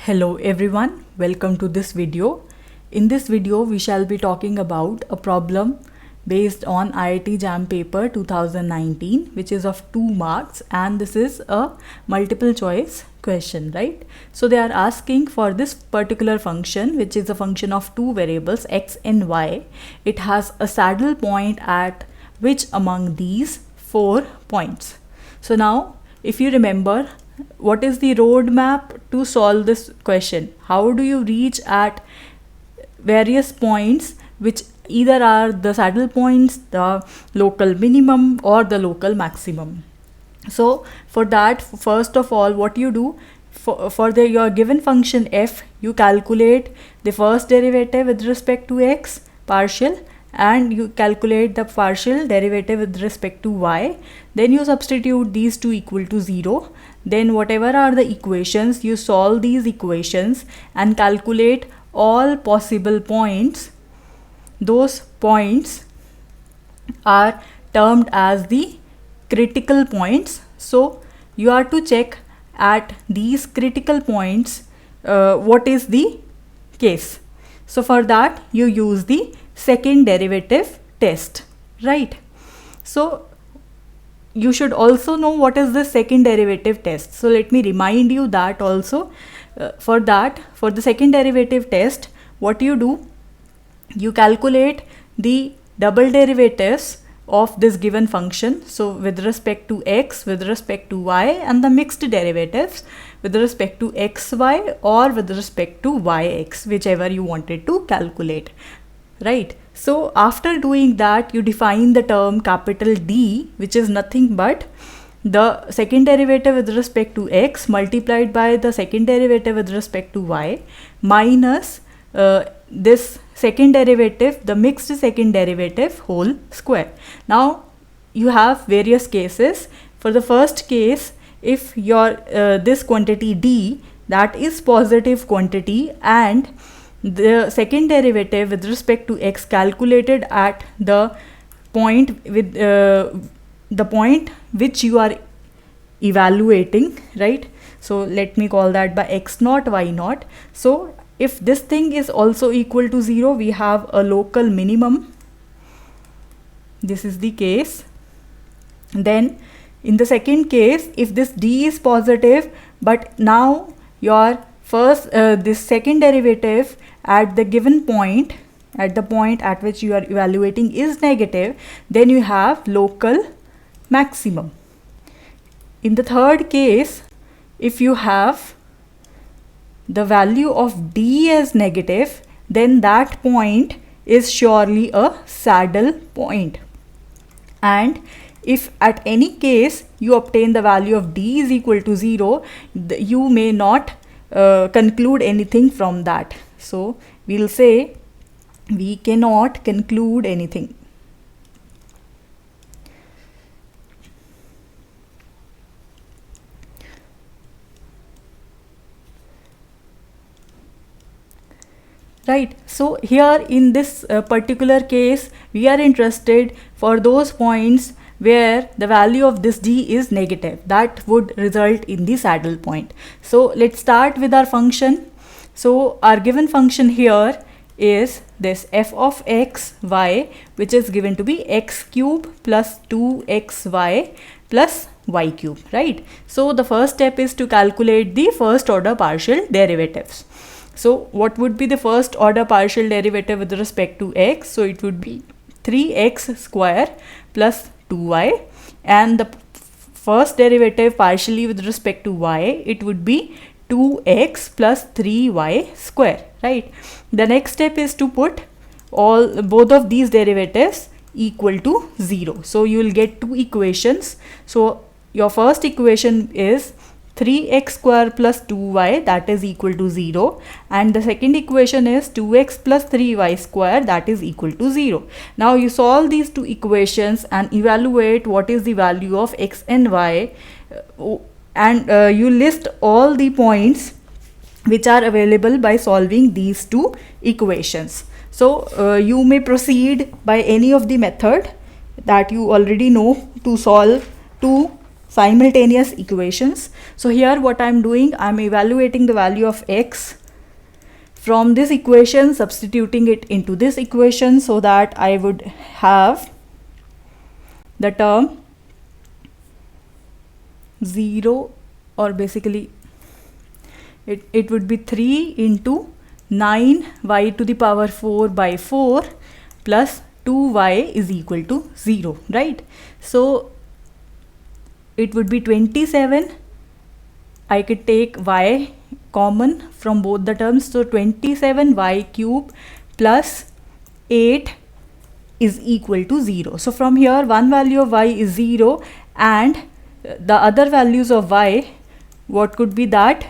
Hello everyone, welcome to this video. In this video, we shall be talking about a problem based on IIT JAM paper 2019, which is of 2 marks, and this is a multiple choice question, right? So they are asking for this particular function, which is a function of 2 variables x and y. It has a saddle point at which among these 4 points. So now, if you remember, what is the roadmap to solve this question? How do you reach at various points which either are the saddle points, the local minimum or the local maximum? So for that, first of all, what you do for your given function f, you calculate the first derivative with respect to x partial, and you calculate the partial derivative with respect to y. Then you substitute these two equal to 0. Then whatever are the equations, you solve these equations and calculate all possible points. Those points are termed as the critical points. So you are to check at these critical points what is the case. So for that you use the second derivative test, right? So you should also know what is the second derivative test. So let me remind you that also. For the second derivative test, what you do, you calculate the double derivatives of this given function. So with respect to x, with respect to y, and the mixed derivatives with respect to xy or with respect to yx, whichever you wanted to calculate, right? So after doing that, you define the term capital D, which is nothing but the second derivative with respect to x multiplied by the second derivative with respect to y minus this second derivative, the mixed second derivative whole square. Now you have various cases. For the first case, if your this quantity d, that is positive quantity, and the second derivative with respect to x calculated at the point with the point which you are evaluating, right? So let me call that by x naught, y naught. So if this thing is also equal to 0, we have a local minimum. This is the case. Then in the second case, if this d is positive, but now your first this second derivative at the given point, at the point at which you are evaluating, is negative, then you have local maximum. In the third case, if you have the value of d as negative, then that point is surely a saddle point. And if at any case you obtain the value of d is equal to 0, you may not conclude anything from that. So we'll say we cannot conclude anything. Right. So here in this particular case, we are interested for those points where the value of this d is negative. That would result in the saddle point. So let's start with our function. So our given function here is this f of x y, which is given to be x cube plus 2xy plus y cube, right? So the first step is to calculate the first order partial derivatives. So what would be the first order partial derivative with respect to x? So it would be 3x square plus 2y, and the first derivative partially with respect to y, it would be 2x plus 3y square, right? The next step is to put both of these derivatives equal to 0. So you will get two equations. So your first equation is 3x square plus 2y, that is equal to 0, and the second equation is 2x plus 3y square, that is equal to 0. Now you solve these two equations and evaluate what is the value of x and y, and you list all the points which are available by solving these two equations. So you may proceed by any of the method that you already know to solve two simultaneous equations. So here what I'm doing, I'm evaluating the value of x from this equation, substituting it into this equation, so that I would have the term 0, or basically it would be 3 into 9y to the power 4 by 4 plus 2y is equal to 0, right? So it would be 27. I could take y common from both the terms, so 27y cube plus 8 is equal to 0. So from here one value of y is 0, and the other values of y, what could be that?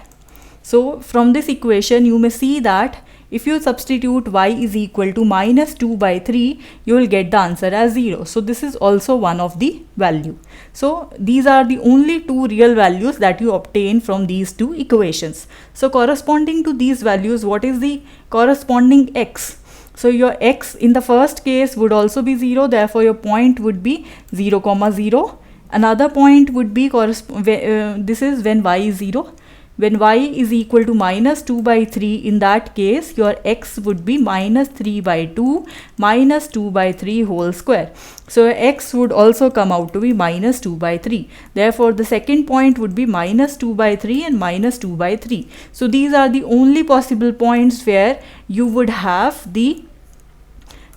So from this equation you may see that if you substitute y is equal to minus 2 by 3, you will get the answer as 0. So this is also one of the value. So these are the only two real values that you obtain from these two equations. So corresponding to these values, what is the corresponding x? So your x in the first case would also be 0, therefore your point would be 0, 0. Another point would be this is when y is 0. When y is equal to minus 2 by 3, in that case your x would be minus 3 by 2 minus 2 by 3 whole square. So x would also come out to be minus 2 by 3. Therefore the second point would be minus 2 by 3 and minus 2 by 3. So these are the only possible points where you would have the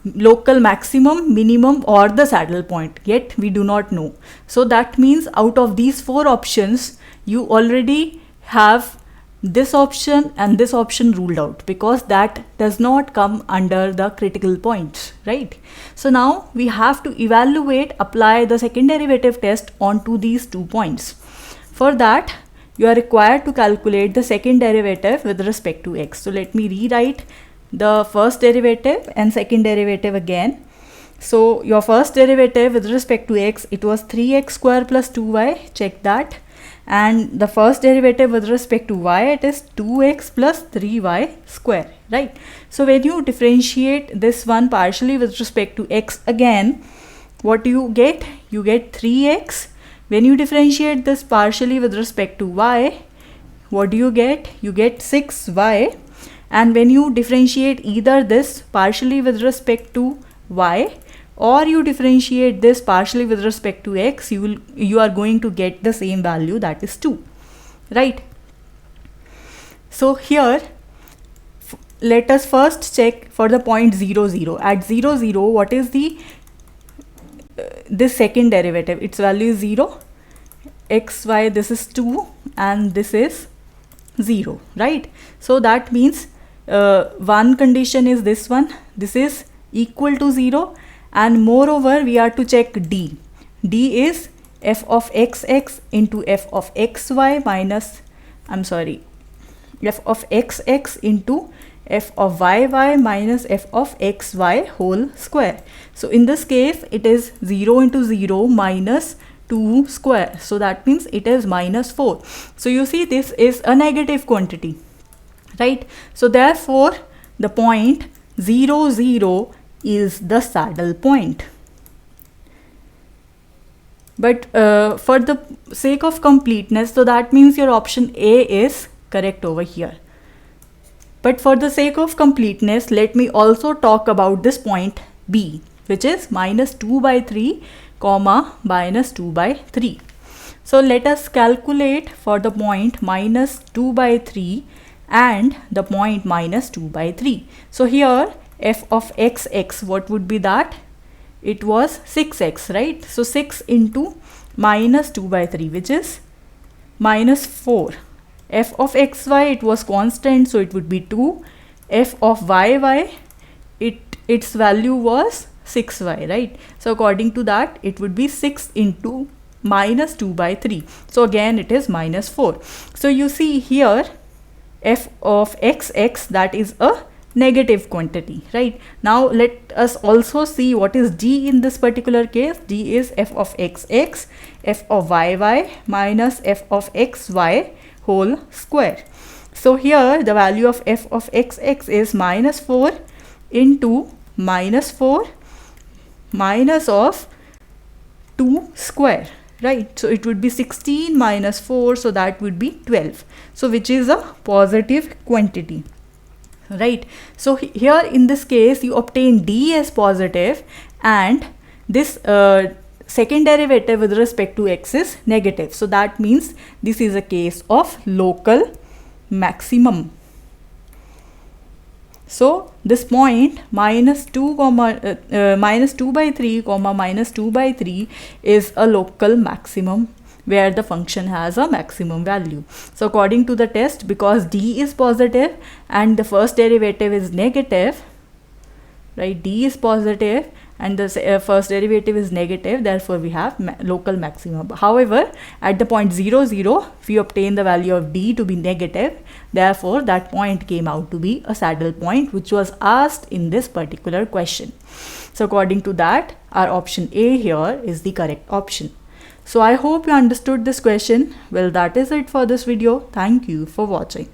local maximum, minimum, or the saddle point, yet we do not know. So that means out of these four options you already have this option and this option ruled out, because that does not come under the critical points, right? So now we have to evaluate, apply the second derivative test onto these 2 points. For that you are required to calculate the second derivative with respect to x. So let me rewrite the first derivative and second derivative again. So your first derivative with respect to x, it was 3x square plus 2y, check that. And the first derivative with respect to y, it is 2x plus 3y square, right? So when you differentiate this one partially with respect to x again, what do you get? You get 3x. When you differentiate this partially with respect to y, what do you get? You get 6y. And when you differentiate either this partially with respect to y, or you differentiate this partially with respect to x, you are going to get the same value, that is 2, right? So here let us first check for the point 0, 0. At 0, 0, what is the this second derivative? Its value is 0, x, y, this is 2 and this is 0, right? So that means one condition is this one, this is equal to 0. And moreover we are to check d. D is f of xx into f of xy minus, f of xx into f of yy minus f of xy whole square. So in this case it is 0 into 0 minus 2 square. So that means it is minus 4. So you see this is a negative quantity, right? So therefore the point 0, 0 is the saddle point. But for the sake of completeness, so that means your option A is correct over here. But for the sake of completeness, let me also talk about this point B, which is minus 2 by 3 comma minus 2 by 3. So let us calculate for the point minus 2 by 3 and the point minus 2 by 3. So here f of xx, what would be that? It was 6x, right? So 6 into minus 2 by 3, which is minus 4. F of xy, it was constant, so it would be 2. F of yy, its value was 6y, right? So according to that, it would be 6 into minus 2 by 3. So again it is minus 4. So you see here f of xx, that is a negative quantity, right? Now let us also see what is d in this particular case. D is f of xx, f of yy minus f of xy whole square. So here the value of f of xx is minus 4 into minus 4 minus of 2 square, right? So it would be 16 minus 4, so that would be 12. So which is a positive quantity, right? So here in this case you obtain D as positive, and this second derivative with respect to x is negative. So that means this is a case of local maximum. So this point minus 2 by 3 comma minus 2 by 3 is a local maximum where the function has a maximum value. So according to the test, because D is positive and the first derivative is negative, right? D is positive and the first derivative is negative, therefore we have local maximum. However, at the point 0, 0, we obtain the value of D to be negative, therefore that point came out to be a saddle point, which was asked in this particular question. So according to that, our option A here is the correct option. So I hope you understood this question. Well, that is it for this video. Thank you for watching.